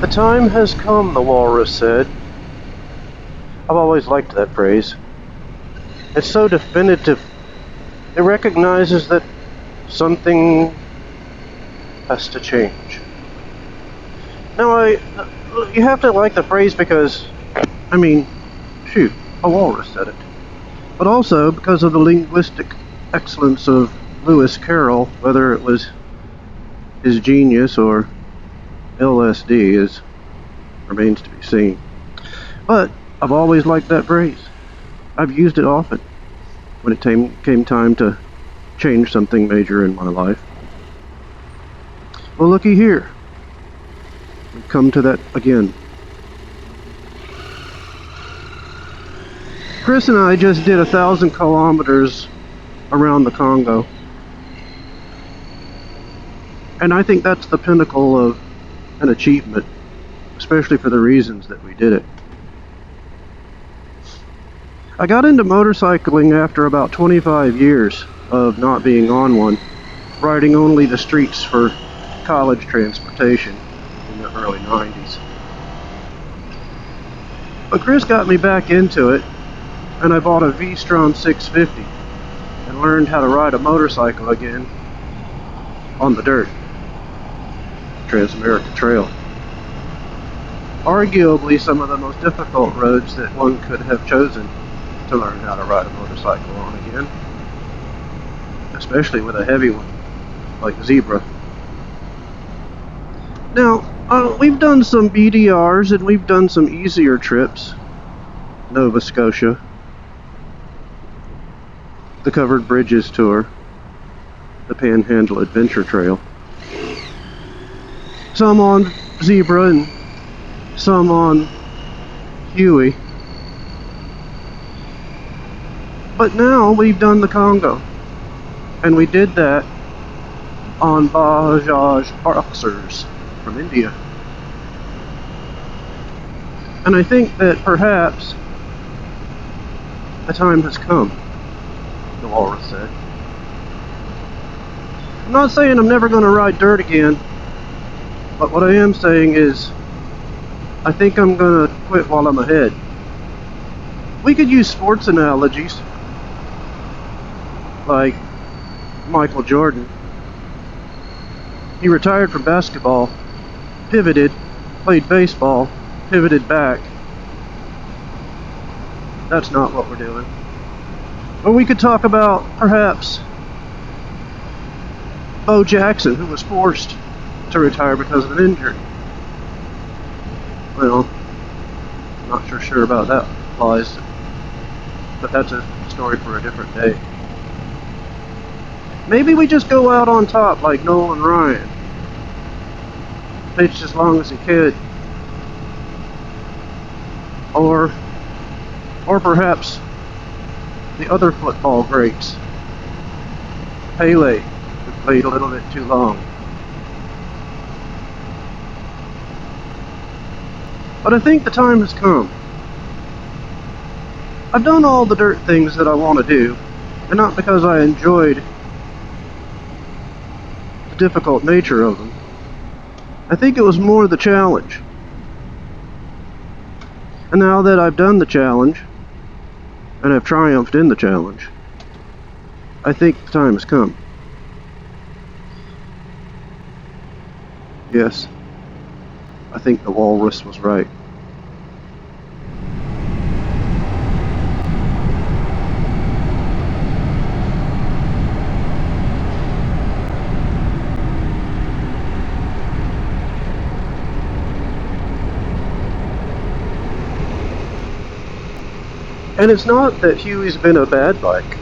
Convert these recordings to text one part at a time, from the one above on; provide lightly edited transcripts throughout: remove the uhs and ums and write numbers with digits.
time has come, the walrus said. I've always liked that phrase. It's so definitive. It recognizes that something has to change. Now, you have to like the phrase because, shoot, a walrus said it. But also because of the linguistic excellence of Lewis Carroll, whether it was his genius or LSD remains to be seen. But I've always liked that phrase. I've used it often when it came time to change something major in my life. Well, looky here. We've come to that again. Chris and I just did 1,000 kilometers around the Congo. And I think that's the pinnacle of an achievement, especially for the reasons that we did it. I got into motorcycling after about 25 years of not being on one, riding only the streets for college transportation in the early 90s. But Chris got me back into it, and I bought a V-Strom 650 and learned how to ride a motorcycle again on the dirt, Transamerica Trail. Arguably some of the most difficult roads that one could have chosen to learn how to ride a motorcycle on again, especially with a heavy one like Zebra. Now, we've done some BDRs and we've done some easier trips. Nova Scotia, the Covered Bridges Tour, the Panhandle Adventure Trail. Some on Zebra and some on Huey. But now we've done the Congo, and we did that on Bajaj Boxers from India. And I think that perhaps the time has come, the walrus said. I'm not saying I'm never going to ride dirt again, but what I am saying is I think I'm going to quit while I'm ahead. We could use sports analogies, like Michael Jordan. He retired from basketball, pivoted, played baseball, pivoted back. That's not what we're doing. Or we could talk about, perhaps, Bo Jackson, who was forced to retire because of an injury. Well, I'm not sure about that applies, but that's a story for a different day. Maybe we just go out on top like Nolan Ryan. Pitched as long as he could. Or perhaps the other football greats. Pele, who played a little bit too long. But I think the time has come. I've done all the dirt things that I want to do, and not because I enjoyed the difficult nature of them. I think it was more the challenge. And now that I've done the challenge, and I've triumphed in the challenge, I think the time has come. Yes, I think the walrus was right. And it's not that Huey's been a bad bike.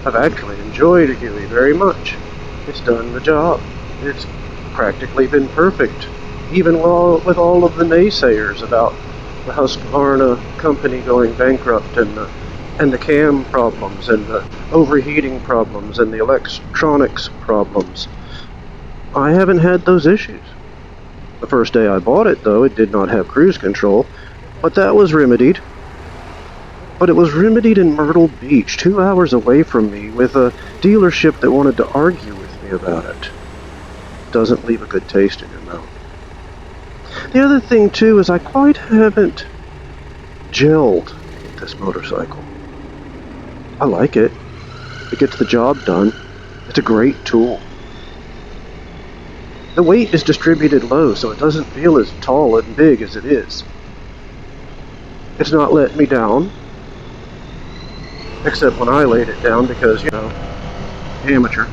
I've actually enjoyed a Huey very much. It's done the job. It's practically been perfect, even with all of the naysayers about the Husqvarna company going bankrupt and the cam problems and the overheating problems and the electronics problems. I haven't had those issues. The first day I bought it, though, it did not have cruise control, but that was remedied. But it was remedied in Myrtle Beach, 2 hours away from me, with a dealership that wanted to argue with me about it. Doesn't leave a good taste in your mouth. The other thing, too, is I quite haven't gelled with this motorcycle. I like it. It gets the job done. It's a great tool. The weight is distributed low, so it doesn't feel as tall and big as it is. It's not letting me down, except when I laid it down because, amateur.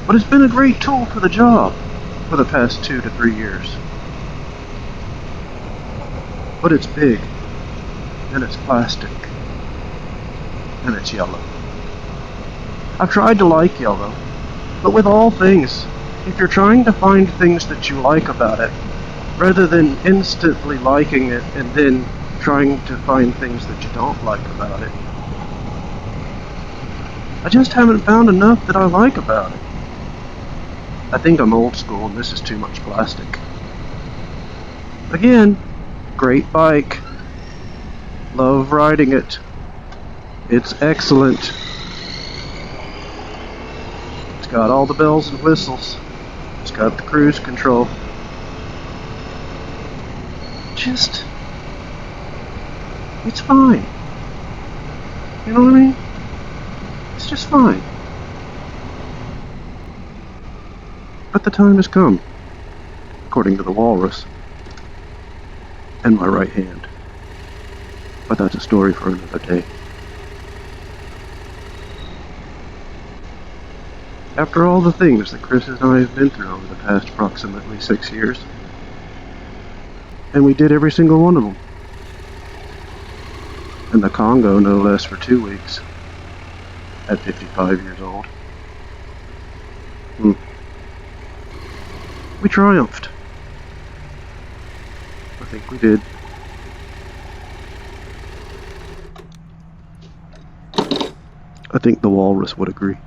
But it's been a great tool for the job for the past 2 to 3 years. But it's big, and it's plastic, and it's yellow. I've tried to like yellow, but with all things, if you're trying to find things that you like about it, rather than instantly liking it and then trying to find things that you don't like about it, I just haven't found enough that I like about it. I think I'm old school and this is too much plastic. Again, great bike. Love riding it. It's excellent. It's got all the bells and whistles. It's got the cruise control. It's fine. You know what I mean? It's just fine. But the time has come, according to the walrus, and my right hand. But that's a story for another day. After all the things that Chris and I have been through over the past approximately 6 years, and we did every single one of them. In the Congo, no less, for 2 weeks, at 55 years old. We triumphed. I think we did. I think the walrus would agree.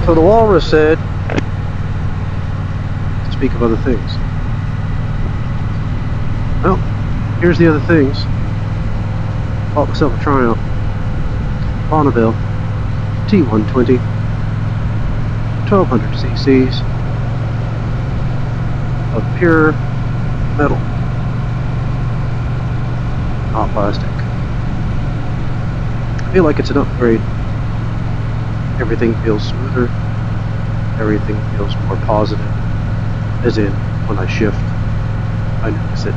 So the walrus said, to speak of other things. Well, here's the other things. Bought myself a Triumph Bonneville T120, 1200 cc's of pure metal, not plastic. I feel like it's an upgrade. Everything feels smoother, everything feels more positive, as in, when I shift, I notice it.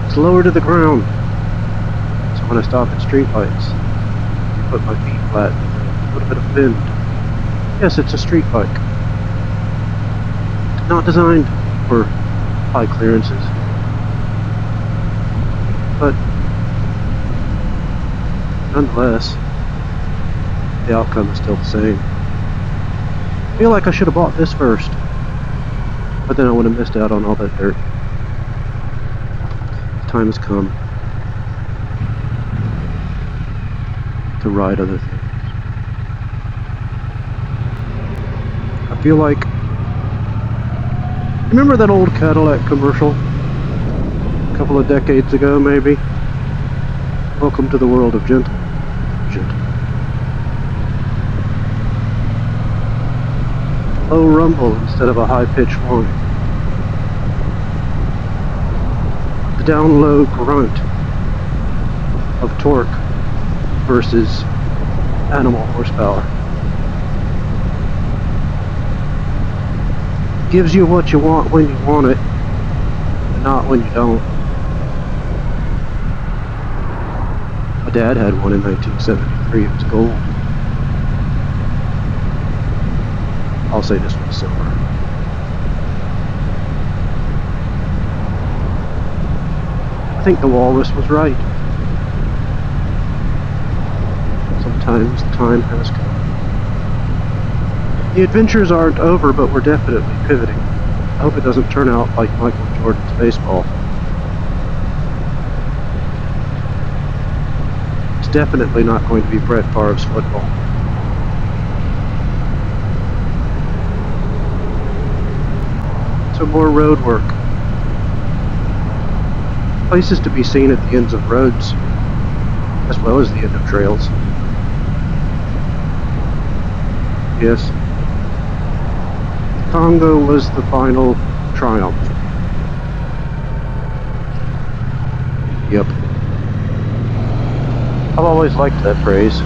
It's lower to the ground, so when I stop at street lights, I put my feet flat, a little bit of bend. Yes, it's a street bike. Not designed for high clearances, but nonetheless, the outcome is still the same. I feel like I should have bought this first, but then I would have missed out on all that dirt. The time has come to ride other things. I feel like, remember that old Cadillac commercial? A couple of decades ago, maybe? Welcome to the world of gentle. Low rumble instead of a high-pitched whine. The down-low grunt of torque versus animal horsepower. Gives you what you want when you want it, and not when you don't. My dad had one in 1973. It was gold. I'll say this one's silver. I think the walrus was right. Sometimes the time has come. The adventures aren't over, but we're definitely pivoting. I hope it doesn't turn out like Michael Jordan's baseball. It's definitely not going to be Brett Favre's football. So more road work. Places to be seen at the ends of roads, as well as the end of trails. Yes, Congo was the final triumph. Yep. I've always liked that phrase.